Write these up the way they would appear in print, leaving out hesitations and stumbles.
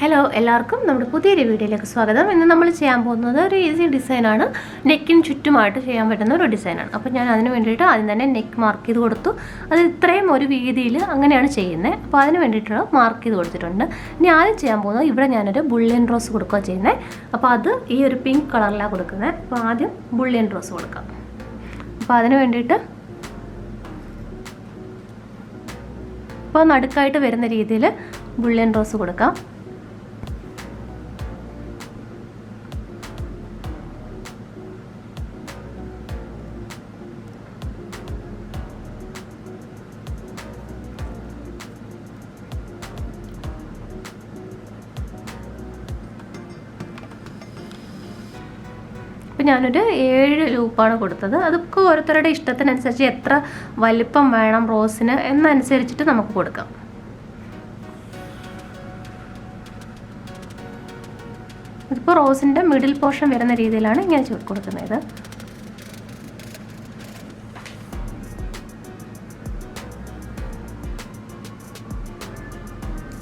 Hello എല്ലാവർക്കും നമ്മുടെ പുതിയൊരു വീഡിയോയിലേക്ക് സ്വാഗതം. ഇന്ന് നമ്മൾ ചെയ്യാൻ പോകുന്നത് ഒരു ഈസി ഡിസൈനാണ്. നെക്കിന് ചുറ്റുമായിട്ട് ചെയ്യാൻ പറ്റുന്ന ഒരു ഡിസൈനാണ്. അപ്പോൾ ഞാൻ അതിന് വേണ്ടിയിട്ട് ആദ്യം തന്നെ നെക്ക് മാർക്ക് ചെയ്ത് കൊടുത്തു. അത് ഇത്രയും ഒരു വീതിയിൽ അങ്ങനെയാണ് ചെയ്യുന്നത്. അപ്പോൾ അതിന് വേണ്ടിയിട്ടുള്ള മാർക്ക് ചെയ്ത് കൊടുത്തിട്ടുണ്ട്. ഇനി ആദ്യം ചെയ്യാൻ പോകുന്നത് ഇവിടെ ഞാനൊരു ബുള്ളിയൻ റോസ് കൊടുക്കുക ചെയ്യുന്നത്. അപ്പോൾ അത് ഈ ഒരു പിങ്ക് കളറിലാണ് കൊടുക്കുന്നത്. അപ്പോൾ ആദ്യം ബുള്ളിയൻ റോസ് കൊടുക്കാം. അപ്പോൾ അതിന് വേണ്ടിയിട്ട് ഇപ്പോൾ നടുക്കായിട്ട് വരുന്ന രീതിയിൽ ബുള്ളിയൻ റോസ് കൊടുക്കാം. അപ്പോൾ ഞാനൊരു 7 ലൂപ്പാണ് കൊടുത്തത്. അതൊക്കെ ഓരോരുത്തരുടെ ഇഷ്ടത്തിനനുസരിച്ച് എത്ര വലിപ്പം വേണം റോസിന് എന്നനുസരിച്ചിട്ട് നമുക്ക് കൊടുക്കാം. ഇതിപ്പോൾ റോസിൻ്റെ മിഡിൽ പോർഷൻ വരുന്ന രീതിയിലാണ് ഇങ്ങനെ കൊടുക്കുന്നത്.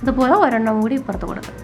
ഇതുപോലെ ഒരെണ്ണം കൂടി ഇപ്പുറത്ത് കൊടുക്കാം.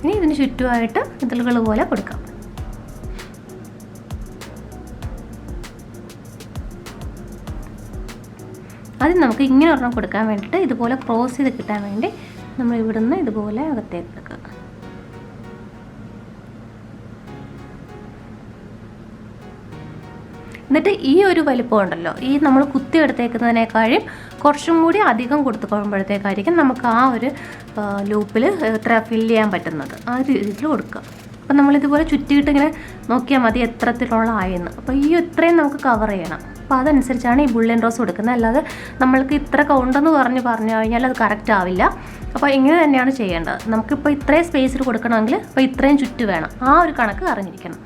ഇനി ഇതിന് ചുറ്റുമായിട്ട് ഇതളുകൾ പോലെ കൊടുക്കാം. ആദ്യം നമുക്ക് ഇങ്ങനെ ഒരെണ്ണം കൊടുക്കാൻ വേണ്ടിയിട്ട് ഇതുപോലെ ക്രോസ് ചെയ്ത് കിട്ടാൻ വേണ്ടി നമ്മൾ ഇവിടുന്ന് ഇതുപോലെ അകത്തേക്ക് എടുക്കുക. എന്നിട്ട് ഈ ഒരു വലിപ്പം ഉണ്ടല്ലോ, ഈ നമ്മൾ കുത്തി എടുത്തേക്കുന്നതിനേക്കാളും കുറച്ചും കൂടി അധികം കൊടുത്തുകൊള്ളുമ്പോഴത്തേക്കായിരിക്കും നമുക്ക് ആ ഒരു ലൂപ്പിൽ എത്ര ഫില്ല് ചെയ്യാൻ പറ്റുന്നത് ആ രീതിയിൽ കൊടുക്കുക. അപ്പം നമ്മളിതുപോലെ ചുറ്റിയിട്ട് ഇങ്ങനെ നോക്കിയാൽ മതി എത്രത്തിലുള്ള ആയെന്ന്. അപ്പോൾ ഈ ഇത്രയും നമുക്ക് കവർ ചെയ്യണം. അപ്പോൾ അതനുസരിച്ചാണ് ഈ ബുള്ളിയൻ റോസ് കൊടുക്കുന്നത്. അല്ലാതെ നമ്മൾക്ക് ഇത്ര കൗണ്ടെന്ന് പറഞ്ഞു കഴിഞ്ഞാൽ അത് കറക്റ്റ് ആവില്ല. അപ്പോൾ ഇങ്ങനെ തന്നെയാണ് ചെയ്യേണ്ടത്. നമുക്കിപ്പോൾ ഇത്രയും സ്പേസിൽ കൊടുക്കണമെങ്കിൽ ഇപ്പോൾ ഇത്രയും ചുറ്റ് വേണം. ആ ഒരു കണക്ക് അറിഞ്ഞിരിക്കണം.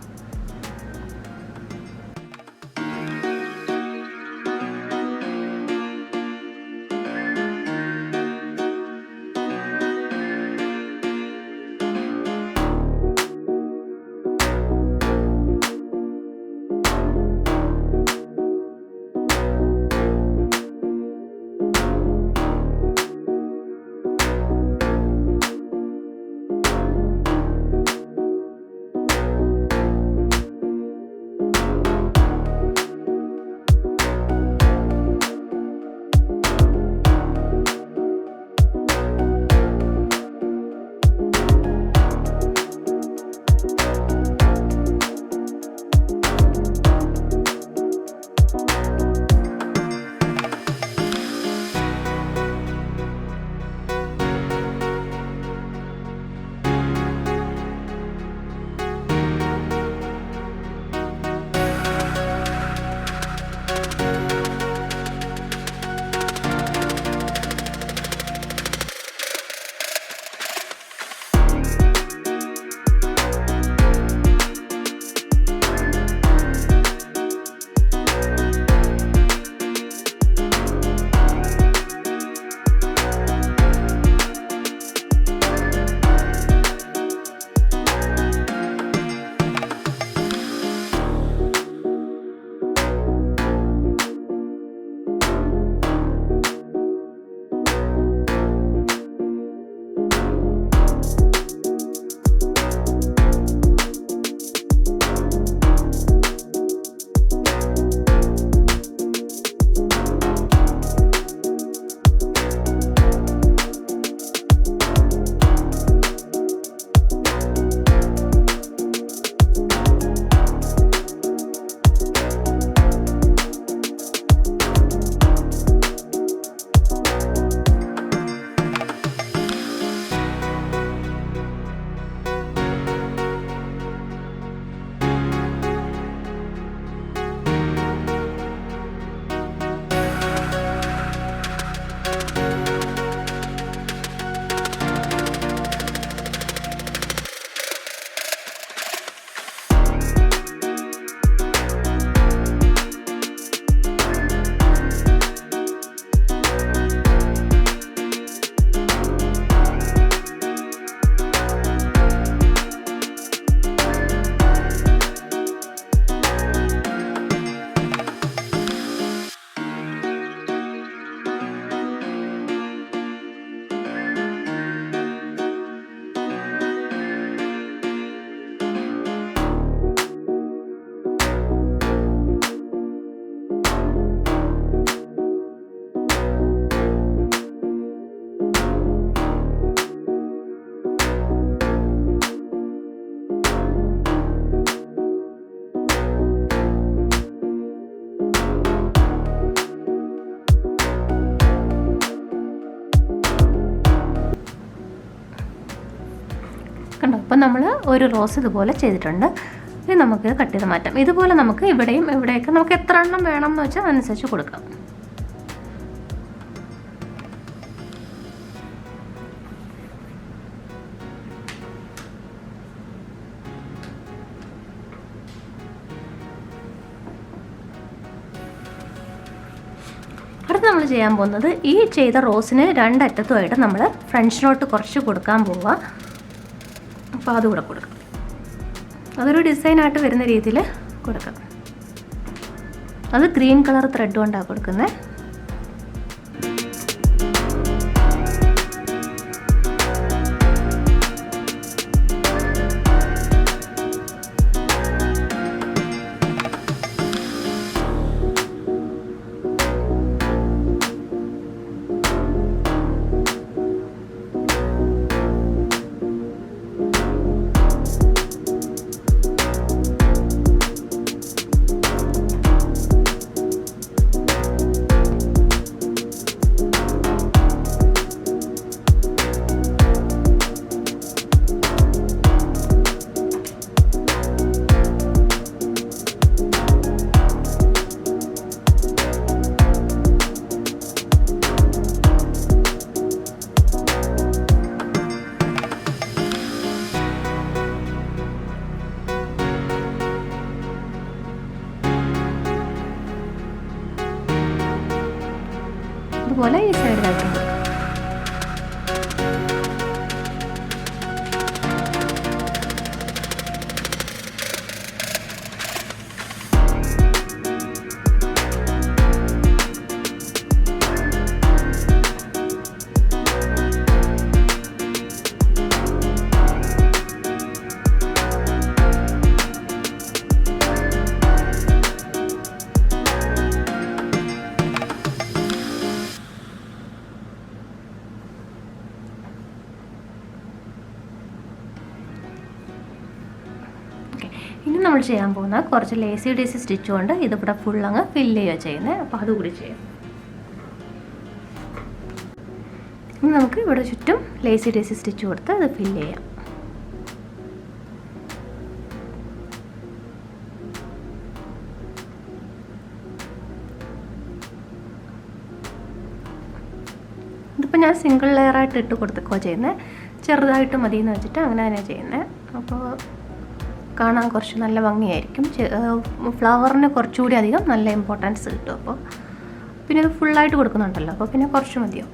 അപ്പോൾ നമ്മൾ ഒരു റോസ് ഇതുപോലെ ചെയ്തിട്ടുണ്ട്. ഇത് നമുക്ക് കട്ട് ചെയ്ത് മാറ്റാം. ഇതുപോലെ നമുക്ക് ഇവിടെയും ഇവിടെയൊക്കെ നമുക്ക് എത്ര എണ്ണം വേണം എന്ന് വെച്ചാൽ അതനുസരിച്ച് കൊടുക്കാം. അടുത്ത് നമ്മൾ ചെയ്യാൻ പോകുന്നത് ഈ ചെയ്ത റോസിന് രണ്ടറ്റത്തുമായിട്ട് നമ്മൾ ഫ്രഞ്ച് നോട്ട് കുറച്ച് കൊടുക്കാൻ പോവുക. അപ്പോൾ അതുകൂടെ കൊടുക്കാം. അതൊരു ഡിസൈനായിട്ട് വരുന്ന രീതിയിൽ കൊടുക്കാം. അത് ഗ്രീൻ കളർ ത്രെഡ് കൊണ്ടാണ് കൊടുക്കുന്നത്. അതുപോലെ ഈ സൈഡിലായിട്ട് കൊടുക്കാം. ഇനി നമ്മൾ ചെയ്യാൻ പോകുന്ന കുറച്ച് ലേസി ഡേസി സ്റ്റിച്ച് കൊണ്ട് ഇതിവിടെ ഫുൾ അങ്ങ് ഫില്ല് ചെയ്യുക ചെയ്യുന്നത്. അപ്പോൾ അതുകൂടി ചെയ്യാം. ഇനി നമുക്ക് ഇവിടെ ചുറ്റും ലേസി ഡേസി സ്റ്റിച്ച് കൊടുത്ത് അത് ഫില്ല് ചെയ്യാം. ഇതിപ്പോൾ ഞാൻ സിംഗിൾ ലെയറായിട്ട് ഇട്ട് കൊടുത്തേക്കോ ചെയ്യുന്നത്. ചെറുതായിട്ട് മതി എന്ന് വെച്ചിട്ട് അങ്ങനെ തന്നെ ചെയ്യുന്നത്. അപ്പോൾ കാണാൻ കുറച്ച് നല്ല ഭംഗിയായിരിക്കും. ഫ്ലവറിന് കുറച്ചുകൂടി അധികം നല്ല ഇമ്പോർട്ടൻസ് കിട്ടും. അപ്പോൾ പിന്നെ ഇത് ഫുള്ളായിട്ട് കൊടുക്കുന്നുണ്ടല്ലോ, അപ്പോൾ പിന്നെ കുറച്ച് മതിയോ.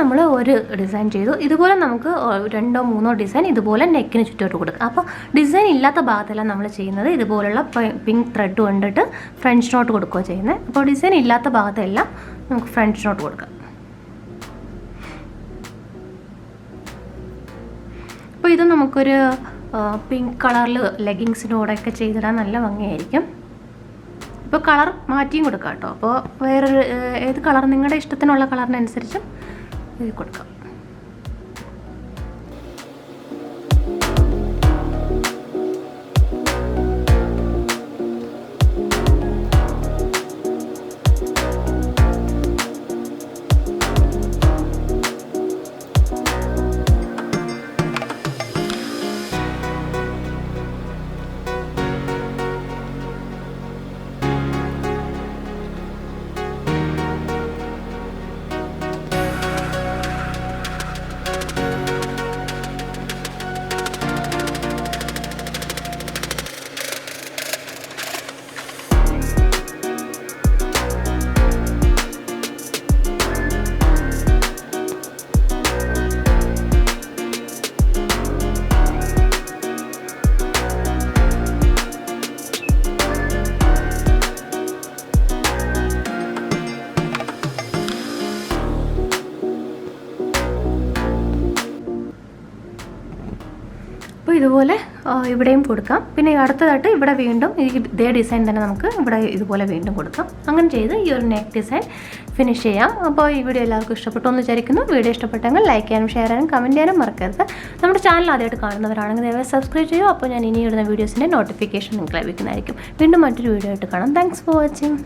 നമ്മൾ ഒരു ഡിസൈൻ ചെയ്തു. ഇതുപോലെ നമുക്ക് 2-3 ഡിസൈൻ ഇതുപോലെ നെക്കിന് ചുറ്റോട്ട് കൊടുക്കുക. അപ്പോൾ ഡിസൈൻ ഇല്ലാത്ത ഭാഗത്തെല്ലാം നമ്മൾ ചെയ്യുന്നത് ഇതുപോലുള്ള പിങ്ക് ത്രെഡ് കൊണ്ടിട്ട് ഫ്രഞ്ച് നോട്ട് കൊടുക്കുകയോ ചെയ്യുന്നത്. അപ്പോൾ ഡിസൈൻ ഇല്ലാത്ത ഭാഗത്തെല്ലാം നമുക്ക് ഫ്രഞ്ച് നോട്ട് കൊടുക്കാം. അപ്പോൾ ഇത് നമുക്കൊരു പിങ്ക് കളറിൽ ലെഗിങ്സിനോടൊക്കെ ചെയ്തിടാൻ നല്ല ഭംഗിയായിരിക്കും. ഇപ്പോൾ കളർ മാറ്റിയും കൊടുക്കാം കേട്ടോ. അപ്പോൾ വേറൊരു ഏത് കളർ നിങ്ങളുടെ ഇഷ്ടത്തിനുള്ള കളറിനനുസരിച്ച് ഇത് കൊടുക്കാം. അപ്പോൾ ഇതുപോലെ ഇവിടെയും കൊടുക്കാം. പിന്നെ അടുത്തതായിട്ട് ഇവിടെ വീണ്ടും ഇതേ ഡിസൈൻ തന്നെ നമുക്ക് ഇവിടെ ഇതുപോലെ വീണ്ടും കൊടുക്കാം. അങ്ങനെ ചെയ്ത് ഈ ഒരു നെക്ക് ഡിസൈൻ ഫിനിഷ് ചെയ്യാം. അപ്പോൾ ഈ വീഡിയോ എല്ലാവർക്കും ഇഷ്ടപ്പെട്ടു എന്ന് വിചാരിക്കുന്നു. വീഡിയോ ഇഷ്ടപ്പെട്ടെങ്കിൽ ലൈക്ക് ചെയ്യാനും ഷെയർ ചെയ്യാനും കമൻറ്റ് ചെയ്യാനും മറക്കരുത്. നമ്മുടെ ചാനൽ ആദ്യമായിട്ട് കാണുന്നവരാണെങ്കിൽ ദയവായി സബ്സ്ക്രൈബ് ചെയ്യുക. അപ്പോൾ ഞാൻ ഇനി ഇടുന്ന വീഡിയോസിൻ്റെ നോട്ടിഫിക്കേഷൻ നിങ്ങൾക്ക് ലഭിക്കുന്നതായിരിക്കും. വീണ്ടും മറ്റൊരു വീഡിയോ ആയിട്ട് കാണാം. Thanks for watching.